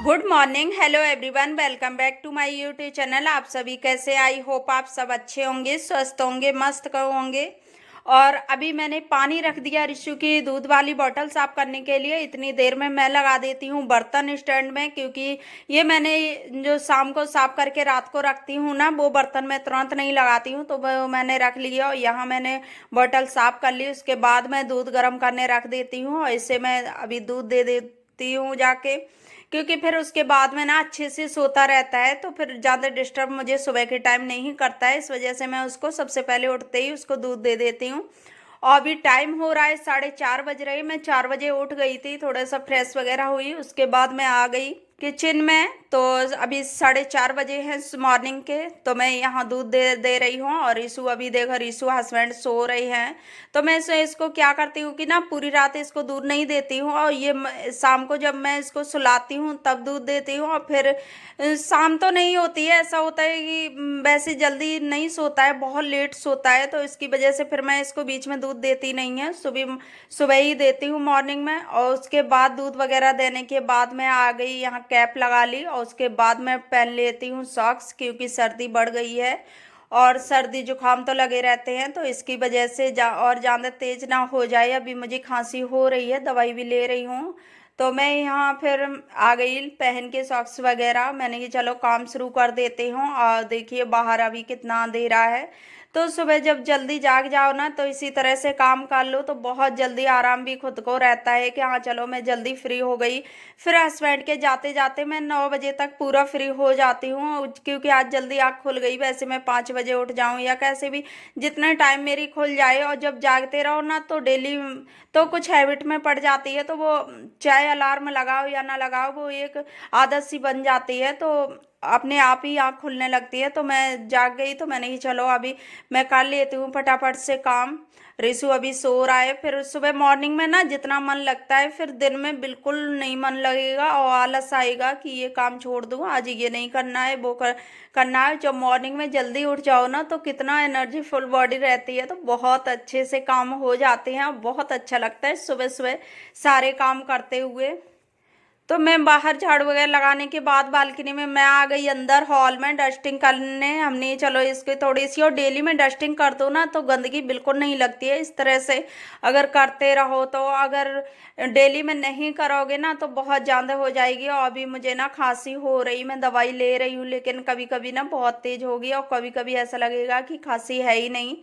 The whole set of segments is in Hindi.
Good morning, hello everyone, welcome back to my YouTube channel. आप सभी कैसे? आई होप आप सब अच्छे होंगे, स्वस्थ होंगे, मस्त होंगे। और अभी मैंने पानी रख दिया रिशु की दूध वाली बोतल साफ करने के लिए। इतनी देर में मैं लगा देती हूँ बर्तन स्टैंड में, क्योंकि ये मैंने जो शाम को साफ करके रात को रखती हूँ ना, वो बर्तन में तुरंत नहीं लगाती हूँ, तो वो मैंने रख लिया और यहाँ मैंने बोतल साफ कर ली। उसके बाद मैं दूध गर्म करने रख देती हूँ और इसे मैं अभी दूध दे देती हूँ जाके, क्योंकि फिर उसके बाद में ना अच्छे से सोता रहता है, तो फिर ज़्यादा डिस्टर्ब मुझे सुबह के टाइम नहीं करता है। इस वजह से मैं उसको सबसे पहले उठते ही उसको दूध दे देती हूँ। और अभी टाइम हो रहा है 4:30 बज रहे। मैं 4 बजे उठ गई थी, थोड़ा सा फ्रेश वगैरह हुई, उसके बाद मैं आ गई किचन में। तो अभी 4:30 बजे हैं मॉर्निंग के, तो मैं यहाँ दूध दे दे रही हूँ। और रीशु अभी देखो, रीशु हस्बैंड सो रही हैं, तो मैं इसको क्या करती हूँ कि ना पूरी रात इसको दूध नहीं देती हूँ, और ये शाम को जब मैं इसको सुलाती हूँ तब दूध देती हूँ। और फिर शाम तो नहीं होती है, ऐसा होता है कि वैसे जल्दी नहीं सोता है, बहुत लेट सोता है, तो इसकी वजह से फिर मैं इसको बीच में दूध देती नहीं है। सुबह सुबह ही देती हूँ मॉर्निंग में। और उसके बाद दूध वगैरह देने के बाद मैं आ गई यहाँ, कैप लगा ली, और उसके बाद मैं पहन लेती हूँ सॉक्स, क्योंकि सर्दी बढ़ गई है और सर्दी जुकाम तो लगे रहते हैं, तो इसकी वजह से और ज़्यादा तेज ना हो जाए। अभी मुझे खांसी हो रही है, दवाई भी ले रही हूँ। तो मैं यहाँ फिर आ गई पहन के सॉक्स वगैरह। मैंने कि चलो काम शुरू कर देते हूँ। और देखिए बाहर अभी कितना अंधेरा है। तो सुबह जब जल्दी जाग जाओ ना, तो इसी तरह से काम कर लो तो बहुत जल्दी आराम भी खुद को रहता है कि हाँ चलो मैं जल्दी फ्री हो गई। फिर हस्बैंड के जाते जाते मैं 9 बजे तक पूरा फ्री हो जाती हूँ, क्योंकि आज जल्दी आँख खुल गई। वैसे मैं 5 बजे उठ जाऊँ या कैसे भी, जितना टाइम मेरी खुल जाए। और जब जागते रहो ना तो डेली तो कुछ हैबिट में पड़ जाती है, तो वो चाहे अलार्म लगाओ या ना लगाओ, वो एक आदत सी बन जाती है, तो अपने आप ही आँख खुलने लगती है। तो मैं जाग गई, तो मैंने ही चलो अभी मैं कर लेती हूँ फटाफट से काम। रिशु अभी सो रहा है। फिर सुबह मॉर्निंग में ना जितना मन लगता है, फिर दिन में बिल्कुल नहीं मन लगेगा और आलस आएगा कि ये काम छोड़ दूँ, आज ये नहीं करना है, वो करना है। जब मॉर्निंग में जल्दी उठ जाओ ना, तो कितना एनर्जी फुल बॉडी रहती है, तो बहुत अच्छे से काम हो जाते हैं और बहुत अच्छा लगता है सुबह सुबह सारे काम करते हुए। तो मैं बाहर झाड़ू वगैरह लगाने के बाद बालकनी में मैं आ गई अंदर हॉल में डस्टिंग करने। हमने चलो इसकी थोड़ी सी, और डेली में डस्टिंग कर दो ना तो गंदगी बिल्कुल नहीं लगती है। इस तरह से अगर करते रहो, तो अगर डेली में नहीं करोगे ना तो बहुत ज़्यादा हो जाएगी। और अभी मुझे ना खांसी हो रही, मैं दवाई ले रही हूँ, लेकिन कभी कभी ना बहुत तेज होगी और कभी कभी ऐसा लगेगा कि खांसी है ही नहीं।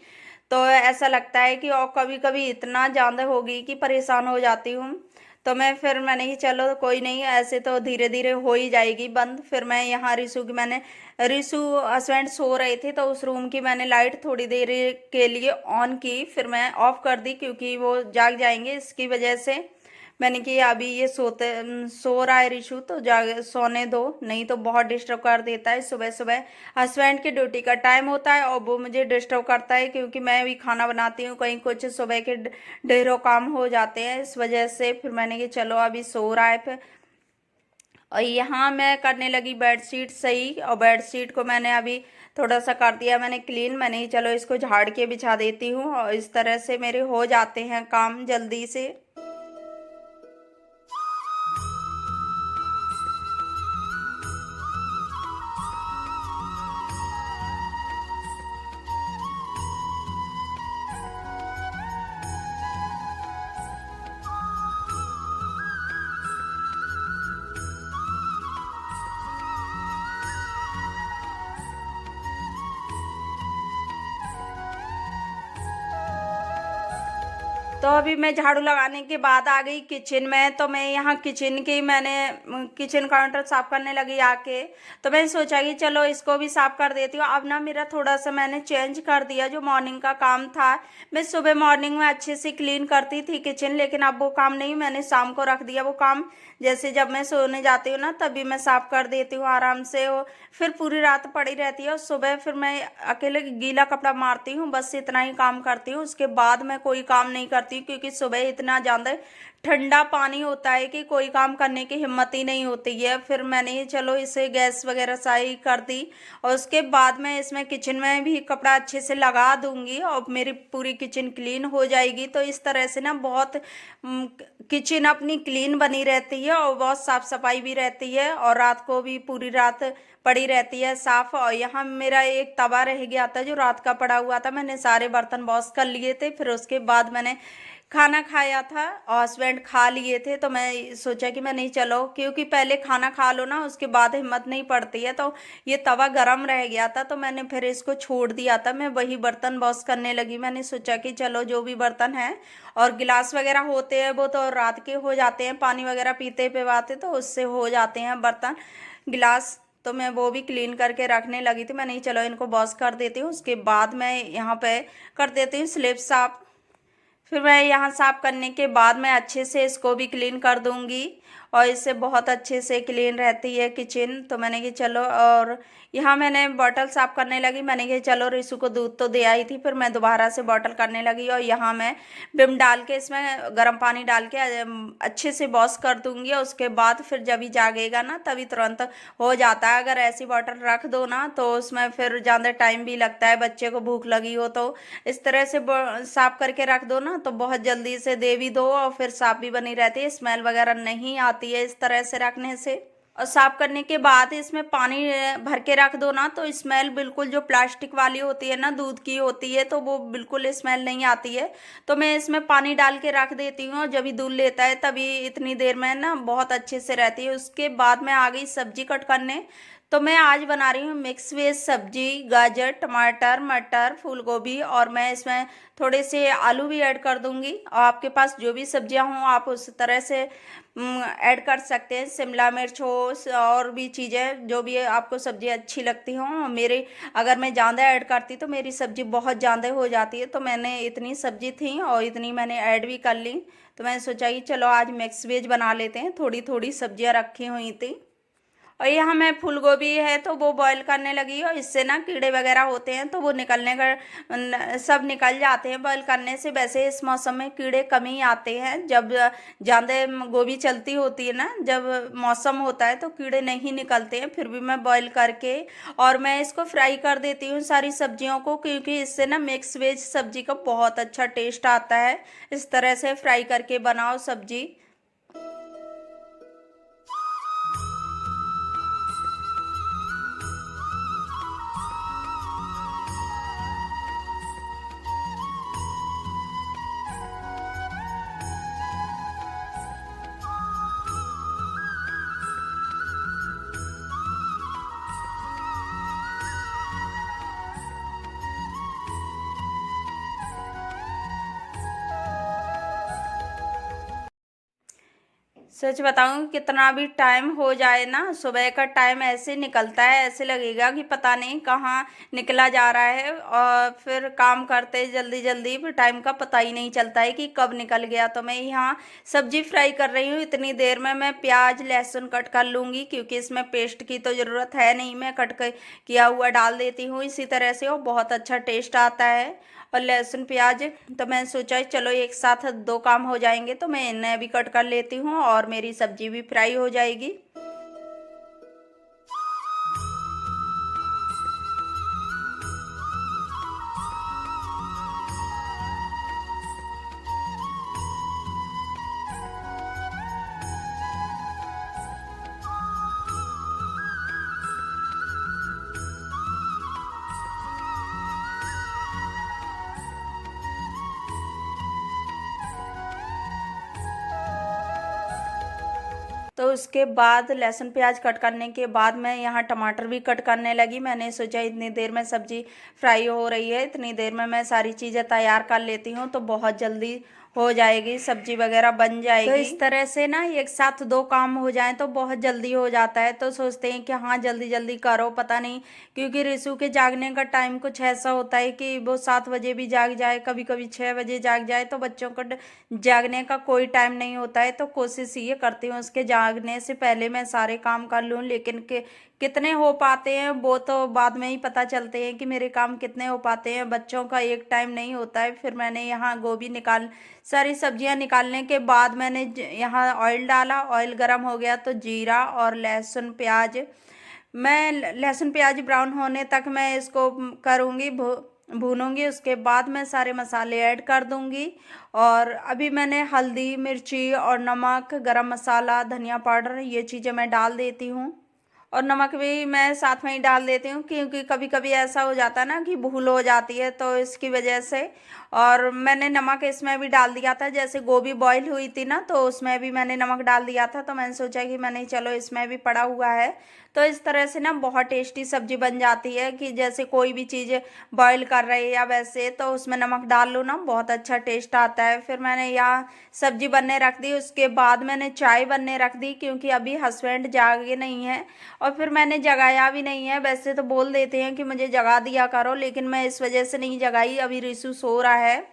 तो ऐसा लगता है कि, और कभी कभी इतना ज़्यादा होगी कि परेशान हो जाती हूँ। तो मैं फिर मैंने कि चलो कोई नहीं, ऐसे तो धीरे धीरे हो ही जाएगी बंद। फिर मैं यहाँ रिशु हस्बैंड सो रहे थे, तो उस रूम की मैंने लाइट थोड़ी देर के लिए ऑन की, फिर मैं ऑफ कर दी, क्योंकि वो जाग जाएंगे इसकी वजह से। मैंने कि अभी ये सो रहा है रिशु, तो जाग सोने दो, नहीं तो बहुत डिस्टर्ब कर देता है सुबह सुबह। हस्बैंड की ड्यूटी का टाइम होता है और वो मुझे डिस्टर्ब करता है, क्योंकि मैं भी खाना बनाती हूँ, कहीं कुछ सुबह के ढेरों काम हो जाते हैं, इस वजह से फिर मैंने कि चलो अभी सो रहा है। फिर और यहाँ मैं करने लगी बेडशीट सही, और बेडशीट को मैंने अभी थोड़ा सा कर दिया मैंने क्लीन। मैंने ही चलो इसको झाड़ के बिछा देती हूँ, और इस तरह से मेरे हो जाते हैं काम जल्दी से। तो अभी मैं झाड़ू लगाने के बाद आ गई किचन में। तो मैं यहाँ किचन काउंटर साफ करने लगी आके। तो मैंने सोचा कि चलो इसको भी साफ कर देती हूँ। अब ना मेरा थोड़ा सा मैंने चेंज कर दिया, जो मॉर्निंग का काम था मैं सुबह मॉर्निंग में अच्छे से क्लीन करती थी किचन, लेकिन अब वो काम नहीं, मैंने शाम को रख दिया वो काम। जैसे जब मैं सोने जाती हूँ ना, तभी मैं साफ कर देती हूँ आराम से। वो फिर पूरी रात पड़ी रहती है, और सुबह फिर मैं अकेले गीला कपड़ा मारती हूँ, बस इतना ही काम करती हूँ। उसके बाद मैं कोई काम नहीं करती हूँ, क्योंकि सुबह इतना ज़्यादा ठंडा पानी होता है कि कोई काम करने की हिम्मत ही नहीं होती है। फिर मैंने चलो इसे गैस वगैरह सही कर दी और उसके बाद मैं इसमें किचन में भी कपड़ा अच्छे से लगा दूंगी और मेरी पूरी किचन क्लीन हो जाएगी। तो इस तरह से ना बहुत किचन अपनी क्लीन बनी रहती है और बहुत साफ सफाई भी रहती है और रात को भी पूरी रात पड़ी रहती है साफ। और यहाँ मेरा एक तवा रह गया था जो रात का पड़ा हुआ था, मैंने सारे बर्तन वॉश कर लिए थे। फिर उसके बाद मैंने खाना खाया था और हस्बैंड खा लिए थे। तो मैं सोचा कि मैं नहीं, चलो क्योंकि पहले खाना खा लो ना उसके बाद हिम्मत नहीं पड़ती है। तो ये तवा गरम रह गया था तो मैंने फिर इसको छोड़ दिया था। मैं वही बर्तन वॉश करने लगी। मैंने सोचा कि चलो जो भी बर्तन है और गिलास वगैरह होते हैं वो तो रात के हो जाते हैं, पानी वगैरह पीते पिवाते तो उससे हो जाते हैं बर्तन गिलास। तो मैं वो भी क्लीन करके रखने लगी थी। मैं नहीं, चलो इनको वॉश कर देती हूँ, उसके बाद मैं यहाँ पे कर देती हूँ स्लैब साफ। फिर मैं यहाँ साफ करने के बाद मैं अच्छे से इसको भी क्लीन कर दूंगी और इससे बहुत अच्छे से क्लीन रहती है किचन। तो मैंने कि चलो, और यहाँ मैंने बॉटल साफ करने लगी। मैंने कि चलो रिशु को दूध तो दे आई थी, फिर मैं दोबारा से बॉटल करने लगी और यहाँ मैं विम डाल के इसमें गर्म पानी डाल के अच्छे से वॉश कर दूंगी और उसके बाद फिर जब ही जागेगा ना तभी तुरंत हो जाता है। अगर ऐसी बॉटल रख दो ना तो उसमें फिर ज़्यादा टाइम भी लगता है, बच्चे को भूख लगी हो तो इस तरह से साफ करके रख दो ना तो बहुत जल्दी से दे भी दो और फिर साफ भी बनी रहती है, स्मेल वगैरह नहीं आती है इस तरह से रखने से। और साफ करने के बाद इसमें पानी भर के रख दो ना तो स्मेल बिल्कुल जो प्लास्टिक वाली होती है ना दूध की होती है तो वो बिल्कुल स्मेल नहीं आती है। तो मैं इसमें पानी डाल के रख देती हूँ, जब भी दूध लेता है तभी इतनी देर में ना बहुत अच्छे से रहती है। उसके बाद मैं आ गई सब्जी कट करने। तो मैं आज बना रही हूँ मिक्स वेज सब्जी, गाजर टमाटर मटर फूल गोभी और मैं इसमें थोड़े से आलू भी ऐड कर दूंगी। और आपके पास जो भी सब्जियां हों आप उस तरह से ऐड कर सकते हैं, शिमला मिर्च हो और भी चीज़ें जो भी आपको सब्जी अच्छी लगती हों। मेरे अगर मैं ज़्यादा ऐड करती तो मेरी सब्जी बहुत ज़्यादा हो जाती है, तो मैंने इतनी सब्जी थी और इतनी मैंने ऐड भी कर ली। तो मैंने सोचा कि चलो आज मिक्स वेज बना लेते हैं, थोड़ी थोड़ी सब्जियां रखी हुई थी। और यहाँ मैं फूल गोभी है तो वो बॉईल करने लगी और इससे ना कीड़े वगैरह होते हैं तो वो निकलने का सब निकल जाते हैं बॉईल करने से। वैसे इस मौसम में कीड़े कम ही आते हैं, जब ज़्यादा गोभी चलती होती है ना, जब मौसम होता है तो कीड़े नहीं निकलते हैं। फिर भी मैं बॉईल करके और मैं इसको फ्राई कर देती हूँ सारी सब्जियों को, क्योंकि इससे ना मिक्स वेज सब्जी का बहुत अच्छा टेस्ट आता है। इस तरह से फ्राई करके बनाओ सब्जी। सच बताऊं कितना भी टाइम हो जाए ना, सुबह का टाइम ऐसे निकलता है, ऐसे लगेगा कि पता नहीं कहाँ निकला जा रहा है। और फिर काम करते जल्दी जल्दी फिर टाइम का पता ही नहीं चलता है कि कब निकल गया। तो मैं यहाँ सब्जी फ्राई कर रही हूँ, इतनी देर में मैं प्याज लहसुन कट कर लूँगी क्योंकि इसमें पेस्ट की तो ज़रूरत है नहीं, मैं कट कर किया हुआ डाल देती हूँ इसी तरह से और बहुत अच्छा टेस्ट आता है। और लहसुन प्याज, तो मैं सोचा चलो एक साथ दो काम हो जाएंगे, तो मैं इन्हें भी कट कर लेती हूँ और मेरी सब्जी भी फ्राई हो जाएगी। तो उसके बाद लहसुन प्याज कट करने के बाद मैं यहाँ टमाटर भी कट करने लगी। मैंने सोचा इतनी देर में सब्जी फ्राई हो रही है, इतनी देर में मैं सारी चीज़ें तैयार कर लेती हूँ तो बहुत जल्दी हो जाएगी, सब्जी वगैरह बन जाएगी। तो इस तरह से ना एक साथ दो काम हो जाएं तो बहुत जल्दी हो जाता है। तो सोचते हैं कि हाँ जल्दी जल्दी करो, पता नहीं क्योंकि रिशु के जागने का टाइम कुछ ऐसा होता है कि वो 7 बजे भी जाग जाए, कभी कभी 6 बजे जाग जाए। तो बच्चों को जागने का कोई टाइम नहीं होता है, तो कोशिश ये करती हूँ उसके जागने से पहले मैं सारे काम कर लूँ। लेकिन कितने हो पाते हैं वो तो बाद में ही पता चलते हैं कि मेरे काम कितने हो पाते हैं। बच्चों का एक टाइम नहीं होता है। फिर मैंने यहाँ गोभी निकाल सारी सब्जियां निकालने के बाद मैंने यहाँ ऑयल डाला। ऑयल गर्म हो गया तो जीरा और लहसुन प्याज, मैं लहसुन प्याज ब्राउन होने तक मैं इसको करूँगी, भूनूंगी। उसके बाद मैं सारे मसाले ऐड कर दूंगी। और अभी मैंने हल्दी, मिर्ची और नमक, गरम मसाला, धनिया पाउडर, ये चीज़ें मैं डाल देती हूँ। और नमक भी मैं साथ में ही डाल देती हूँ, क्योंकि कभी कभी ऐसा हो जाता है ना कि भूल हो जाती है, तो इसकी वजह से। और मैंने नमक इसमें भी डाल दिया था, जैसे गोभी बॉईल हुई थी ना तो उसमें भी मैंने नमक डाल दिया था। तो मैंने सोचा कि मैंने चलो इसमें भी पड़ा हुआ है, तो इस तरह से ना बहुत टेस्टी सब्जी बन जाती है कि जैसे कोई भी चीज़ बॉईल कर रहे हैं या वैसे, तो उसमें नमक डाल लो ना, बहुत अच्छा टेस्ट आता है। फिर मैंने यहाँ सब्जी बनने रख दी। उसके बाद मैंने चाय बनने रख दी, क्योंकि अभी हस्बैंड जागे नहीं है और फिर मैंने जगाया भी नहीं है। वैसे तो बोल देते हैं कि मुझे जगा दिया करो, लेकिन मैं इस वजह से नहीं जगाई। अभी रिशु सो रहा है,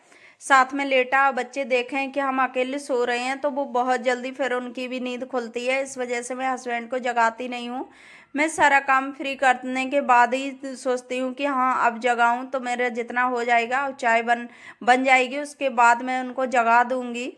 साथ में लेटा। बच्चे देखें कि हम अकेले सो रहे हैं तो वो बहुत जल्दी फिर उनकी भी नींद खुलती है। इस वजह से मैं हस्बैंड को जगाती नहीं हूँ। मैं सारा काम फ्री करने के बाद ही सोचती हूँ कि हाँ अब जगाऊँ, तो मेरा जितना हो जाएगा और चाय बन बन जाएगी, उसके बाद मैं उनको जगा दूँगी।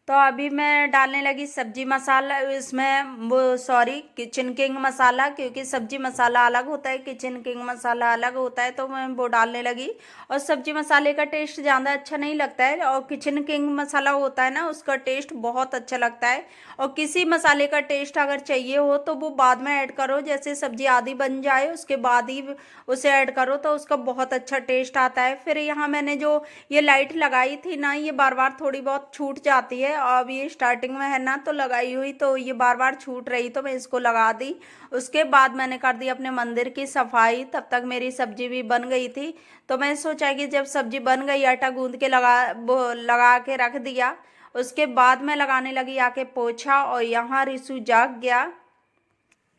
तो अभी मैं डालने लगी सब्जी मसाला इसमें, वो सॉरी किचन किंग मसाला, क्योंकि सब्जी मसाला अलग होता है, किचन किंग मसाला अलग होता है। तो मैं वो डालने लगी। और सब्जी मसाले का टेस्ट ज़्यादा अच्छा नहीं लगता है, और किचन किंग मसाला होता है ना, उसका टेस्ट बहुत अच्छा लगता है। और किसी मसाले का टेस्ट अगर चाहिए हो तो वो बाद में ऐड करो, जैसे सब्जी आधी बन जाए उसके बाद ही उसे ऐड करो, तो उसका बहुत अच्छा टेस्ट आता है। फिर यहाँ मैंने जो ये लाइट लगाई थी ना, ये बार बार थोड़ी बहुत छूट जाती है। अब ये स्टार्टिंग में है ना तो लगाई हुई, तो ये बार बार छूट रही, तो मैं इसको लगा दी। उसके बाद मैंने कर दी अपने मंदिर की सफाई। तब तक मेरी सब्जी भी बन गई थी। तो मैं सोचा कि जब सब्जी बन गई, आटा गूंद के लगा के रख दिया। उसके बाद मैं लगाने लगी आके पोछा, और यहाँ रिशु जाग गया।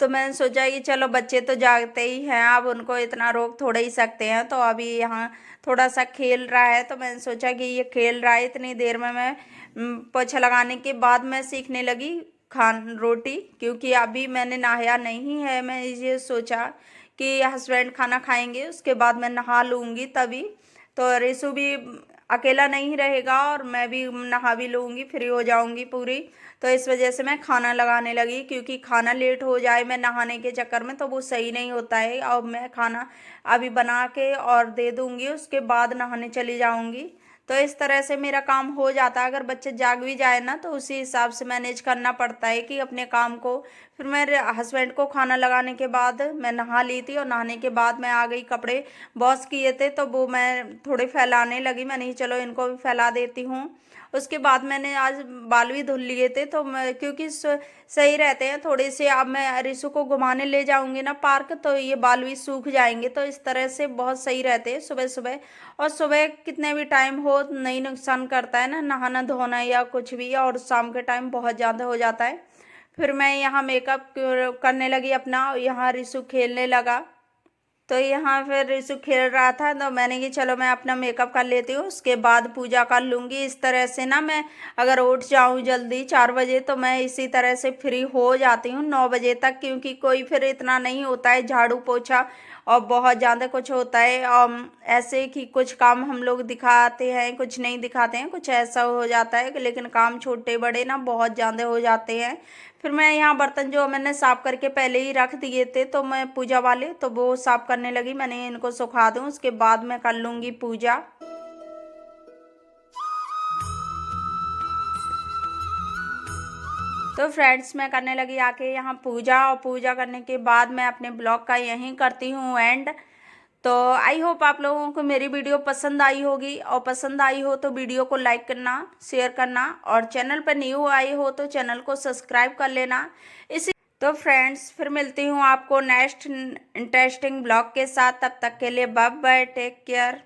तो मैंने सोचा कि चलो बच्चे तो जागते ही हैं, अब उनको इतना रोक थोड़ा ही सकते हैं। तो अभी यहाँ थोड़ा सा खेल रहा है, तो मैंने सोचा कि ये खेल रहा है, इतनी देर में मैं पोछा लगाने के बाद मैं सीखने लगी खान रोटी, क्योंकि अभी मैंने नहाया नहीं है। मैं ये सोचा कि हस्बैंड खाना खाएंगे उसके बाद मैं नहा लूँगी तभी। तो रिशु भी अकेला नहीं रहेगा और मैं भी नहा भी लूँगी, फ्री हो जाऊँगी पूरी। तो इस वजह से मैं खाना लगाने लगी, क्योंकि खाना लेट हो जाए मैं नहाने के चक्कर में तो वो सही नहीं होता है। अब मैं खाना अभी बना के और दे दूँगी, उसके बाद नहाने चली जाऊँगी। तो इस तरह से मेरा काम हो जाता है। अगर बच्चे जाग भी जाए ना तो उसी हिसाब से मैनेज करना पड़ता है कि अपने काम को। फिर मेरे हस्बैंड को खाना लगाने के बाद मैं नहा ली थी, और नहाने के बाद मैं आ गई। कपड़े वॉश किए थे तो वो मैं थोड़े फैलाने लगी। मैंने चलो इनको भी फैला देती हूँ। उसके बाद मैंने आज बाल भी धुल लिए थे, तो मैं क्योंकि सही रहते हैं थोड़े से। अब मैं रिशु को घुमाने ले जाऊंगी ना पार्क, तो ये बाल भी सूख जाएंगे। तो इस तरह से बहुत सही रहते हैं सुबह सुबह। और सुबह कितने भी टाइम हो नहीं नुकसान करता है ना नहाना धोना या कुछ भी, और शाम के टाइम बहुत ज़्यादा हो जाता है। फिर मैं यहाँ मेकअप करने लगी अपना, यहाँ रिशु खेलने लगा। तो यहाँ फिर रिशु खेल रहा था, तो मैंने कि चलो मैं अपना मेकअप कर लेती हूँ, उसके बाद पूजा कर लूँगी। इस तरह से ना मैं अगर उठ जाऊँ जल्दी 4 बजे, तो मैं इसी तरह से फ्री हो जाती हूँ 9 बजे तक, क्योंकि कोई फिर इतना नहीं होता है झाड़ू पोछा और बहुत ज़्यादा कुछ होता है। ऐसे कि कुछ काम हम लोग दिखाते हैं, कुछ नहीं दिखाते हैं, कुछ ऐसा हो जाता है। लेकिन काम छोटे बड़े ना बहुत ज़्यादा हो जाते हैं। फिर मैं यहाँ बर्तन जो मैंने साफ़ करके पहले ही रख दिए थे, तो मैं पूजा वाले, तो वो साफ़ करने लगी। मैंने इनको सुखा दूँ, उसके बाद मैं कर लूँगी पूजा। तो फ्रेंड्स मैं करने लगी आके यहाँ पूजा, और पूजा करने के बाद मैं अपने ब्लॉग का यहीं करती हूँ एंड। तो आई होप आप लोगों को मेरी वीडियो पसंद आई होगी, और पसंद आई हो तो वीडियो को लाइक करना, शेयर करना, और चैनल पर न्यू आई हो तो चैनल को सब्सक्राइब कर लेना। इसी तो फ्रेंड्स फिर मिलती हूँ आपको नेक्स्ट इंटरेस्टिंग ब्लॉग के साथ। तब तक के लिए बाय बाय, टेक केयर।